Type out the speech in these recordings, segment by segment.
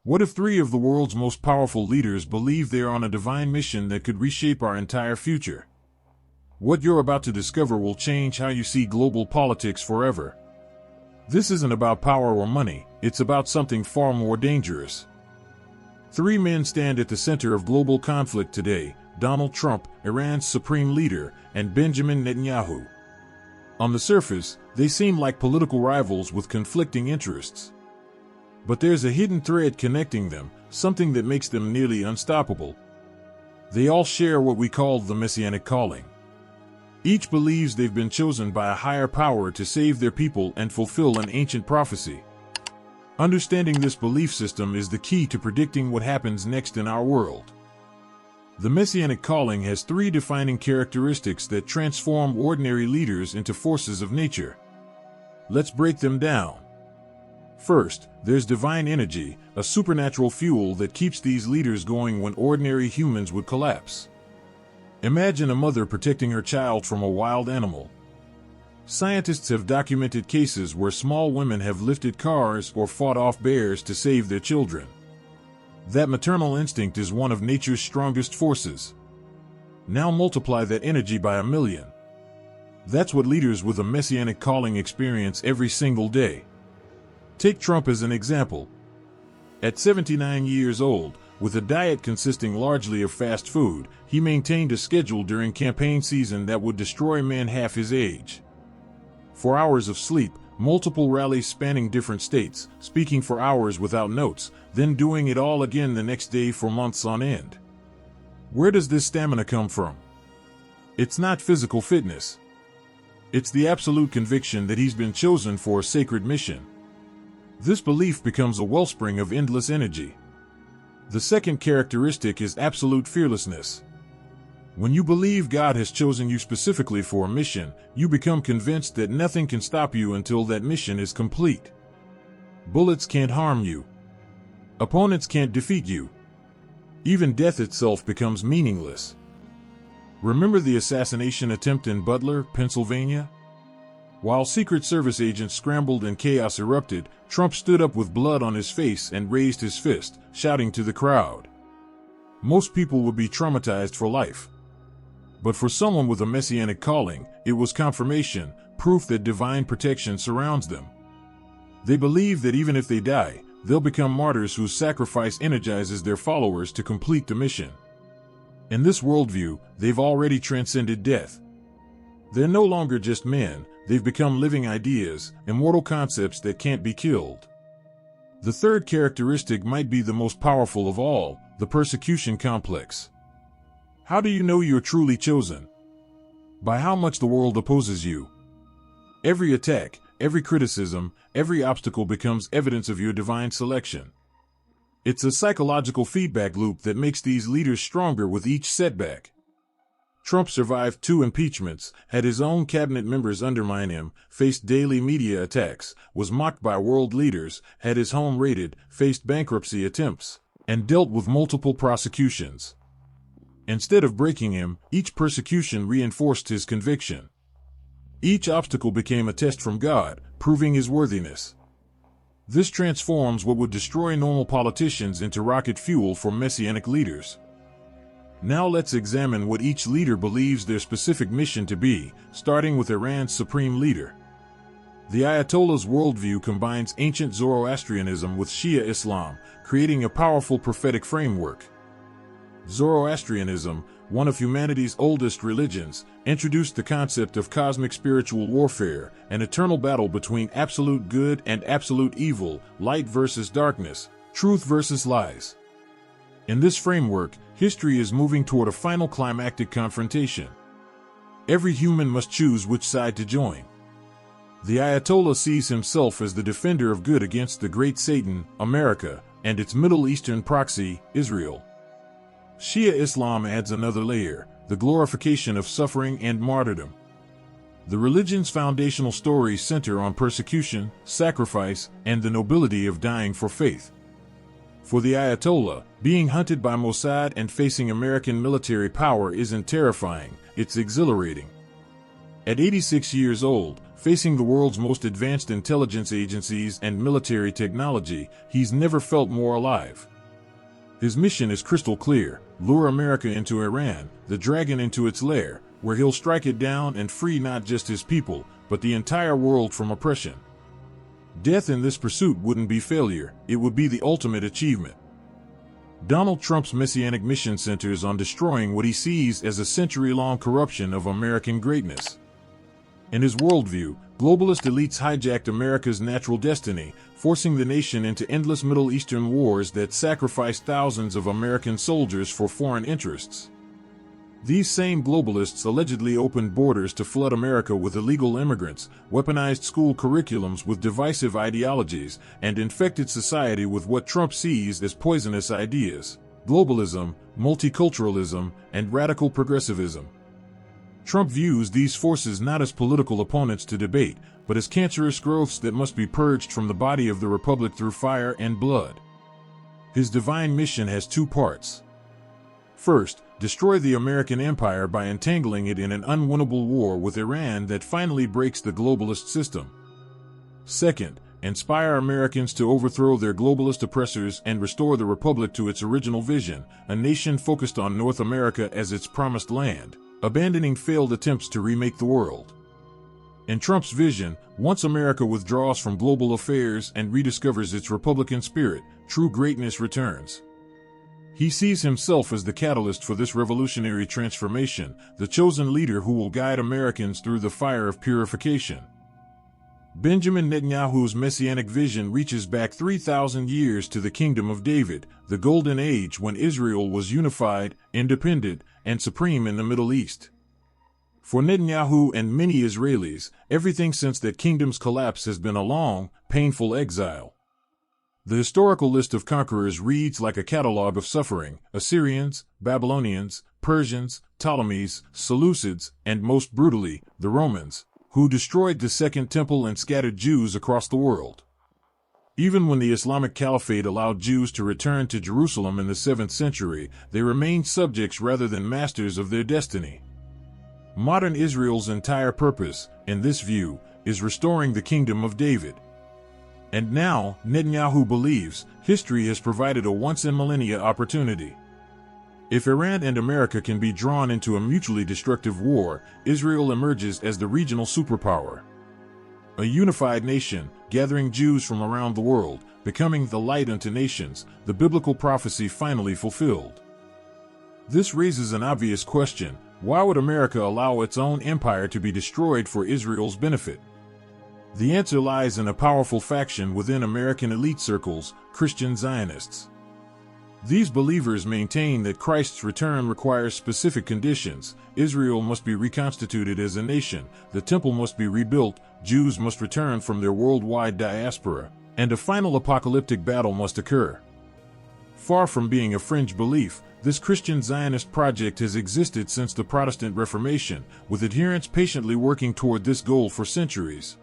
What if three of the world's most powerful leaders believe they're on a divine mission that could reshape our entire future? What you're about to discover will change how you see global politics forever. This isn't about power or money, it's about something far more dangerous. Three men stand at the center of global conflict today: Donald Trump, Iran's supreme leader, and Benjamin Netanyahu. On the surface, they seem like political rivals with conflicting interests. But there's a hidden thread connecting them, something that makes them nearly unstoppable. They all share what we call the Messianic Calling. Each believes they've been chosen by a higher power to save their people and fulfill an ancient prophecy. Understanding this belief system is the key to predicting what happens next in our world. The Messianic Calling has three defining characteristics that transform ordinary leaders into forces of nature. Let's break them down. First, there's divine energy, a supernatural fuel that keeps these leaders going when ordinary humans would collapse. Imagine a mother protecting her child from a wild animal. Scientists have documented cases where small women have lifted cars or fought off bears to save their children. That maternal instinct is one of nature's strongest forces. Now multiply that energy by 1,000,000. That's what leaders with a Messianic Calling experience every single day. Take Trump as an example. At 79 years old, with a diet consisting largely of fast food, he maintained a schedule during campaign season that would destroy men half his age. 4 hours of sleep, multiple rallies spanning different states, speaking for hours without notes, then doing it all again the next day for months on end. Where does this stamina come from? It's not physical fitness. It's the absolute conviction that he's been chosen for a sacred mission. This belief becomes a wellspring of endless energy. The second characteristic is absolute fearlessness. When you believe God has chosen you specifically for a mission, you become convinced that nothing can stop you until that mission is complete. Bullets can't harm you. Opponents can't defeat you. Even death itself becomes meaningless. Remember the assassination attempt in Butler, Pennsylvania? While Secret Service agents scrambled and chaos erupted, Trump stood up with blood on his face and raised his fist, shouting to the crowd. Most people would be traumatized for life. But for someone with a Messianic Calling, it was confirmation, proof that divine protection surrounds them. They believe that even if they die, they'll become martyrs whose sacrifice energizes their followers to complete the mission. In this worldview, they've already transcended death. They're no longer just men, they've become living ideas, immortal concepts that can't be killed. The third characteristic might be the most powerful of all, the persecution complex. How do you know you're truly chosen? By how much the world opposes you. Every attack, every criticism, every obstacle becomes evidence of your divine selection. It's a psychological feedback loop that makes these leaders stronger with each setback. Trump survived 2 impeachments, had his own cabinet members undermine him, faced daily media attacks, was mocked by world leaders, had his home raided, faced bankruptcy attempts, and dealt with multiple prosecutions. Instead of breaking him, each persecution reinforced his conviction. Each obstacle became a test from God, proving his worthiness. This transforms what would destroy normal politicians into rocket fuel for Messianic leaders. Now let's examine what each leader believes their specific mission to be, starting with Iran's supreme leader. The Ayatollah's worldview combines ancient Zoroastrianism with Shia Islam, creating a powerful prophetic framework. Zoroastrianism, one of humanity's oldest religions, introduced the concept of cosmic spiritual warfare, an eternal battle between absolute good and absolute evil, light versus darkness, truth versus lies. In this framework, history is moving toward a final climactic confrontation. Every human must choose which side to join. The Ayatollah sees himself as the defender of good against the great Satan, America, and its Middle Eastern proxy, Israel. Shia Islam adds another layer, the glorification of suffering and martyrdom. The religion's foundational stories center on persecution, sacrifice, and the nobility of dying for faith. For the Ayatollah, being hunted by Mossad and facing American military power isn't terrifying, it's exhilarating. At 86 years old, Facing the world's most advanced intelligence agencies and military technology, he's never felt more alive. His mission is crystal clear: lure America into Iran, the dragon into its lair, where he'll strike it down and free not just his people, but the entire world from oppression. Death in this pursuit wouldn't be failure, it would be the ultimate achievement. Donald Trump's messianic mission centers on destroying what he sees as a century-long corruption of American greatness. In his worldview, globalist elites hijacked America's natural destiny, forcing the nation into endless Middle Eastern wars that sacrificed thousands of American soldiers for foreign interests. These same globalists allegedly opened borders to flood America with illegal immigrants, weaponized school curriculums with divisive ideologies, and infected society with what Trump sees as poisonous ideas: globalism, multiculturalism, and radical progressivism. Trump views these forces not as political opponents to debate, but as cancerous growths that must be purged from the body of the republic through fire and blood. His divine mission has two parts. First, destroy the American empire by entangling it in an unwinnable war with Iran that finally breaks the globalist system. Second, inspire Americans to overthrow their globalist oppressors and restore the republic to its original vision, a nation focused on North America as its promised land, abandoning failed attempts to remake the world. In Trump's vision, once America withdraws from global affairs and rediscovers its Republican spirit, true greatness returns. He sees himself as the catalyst for this revolutionary transformation, the chosen leader who will guide Americans through the fire of purification. Benjamin Netanyahu's messianic vision reaches back 3,000 years to the Kingdom of David, the golden age when Israel was unified, independent, and supreme in the Middle East. For Netanyahu and many Israelis, everything since that kingdom's collapse has been a long, painful exile. The historical list of conquerors reads like a catalogue of suffering: Assyrians, Babylonians, Persians, Ptolemies, Seleucids, and most brutally, the Romans, who destroyed the Second Temple and scattered Jews across the world. Even when the Islamic Caliphate allowed Jews to return to Jerusalem in the 7th century, they remained subjects rather than masters of their destiny. Modern Israel's entire purpose, in this view, is restoring the Kingdom of David. And now, Netanyahu believes, history has provided a once-in-millennia opportunity. If Iran and America can be drawn into a mutually destructive war, Israel emerges as the regional superpower. A unified nation, gathering Jews from around the world, becoming the light unto nations, the biblical prophecy finally fulfilled. This raises an obvious question: why would America allow its own empire to be destroyed for Israel's benefit? The answer lies in a powerful faction within American elite circles, Christian Zionists. These believers maintain that Christ's return requires specific conditions: Israel must be reconstituted as a nation, the temple must be rebuilt, Jews must return from their worldwide diaspora, and a final apocalyptic battle must occur. Far from being a fringe belief, this Christian Zionist project has existed since the Protestant Reformation, with adherents patiently working toward this goal for centuries.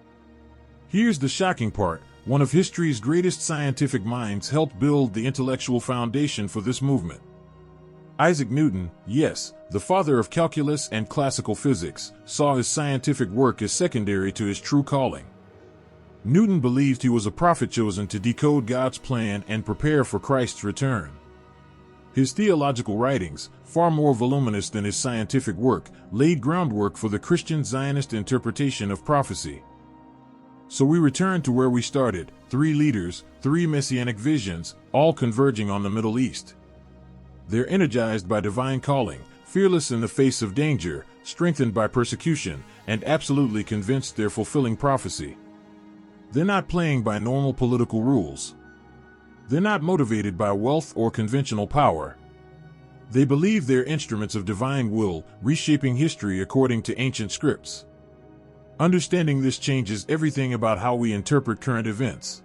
Here's the shocking part: one of history's greatest scientific minds helped build the intellectual foundation for this movement. Isaac Newton, yes, the father of calculus and classical physics, saw his scientific work as secondary to his true calling. Newton believed he was a prophet chosen to decode God's plan and prepare for Christ's return. His theological writings, far more voluminous than his scientific work, laid groundwork for the Christian Zionist interpretation of prophecy. So we return to where we started: 3 leaders, 3 messianic visions, all converging on the Middle East. They're energized by divine calling, fearless in the face of danger, strengthened by persecution, and absolutely convinced they're fulfilling prophecy. They're not playing by normal political rules. They're not motivated by wealth or conventional power. They believe they're instruments of divine will, reshaping history according to ancient scripts. Understanding this changes everything about how we interpret current events.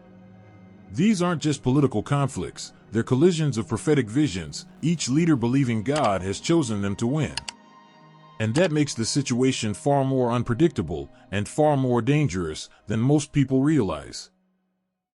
These aren't just political conflicts, they're collisions of prophetic visions, each leader believing God has chosen them to win. And that makes the situation far more unpredictable and far more dangerous than most people realize.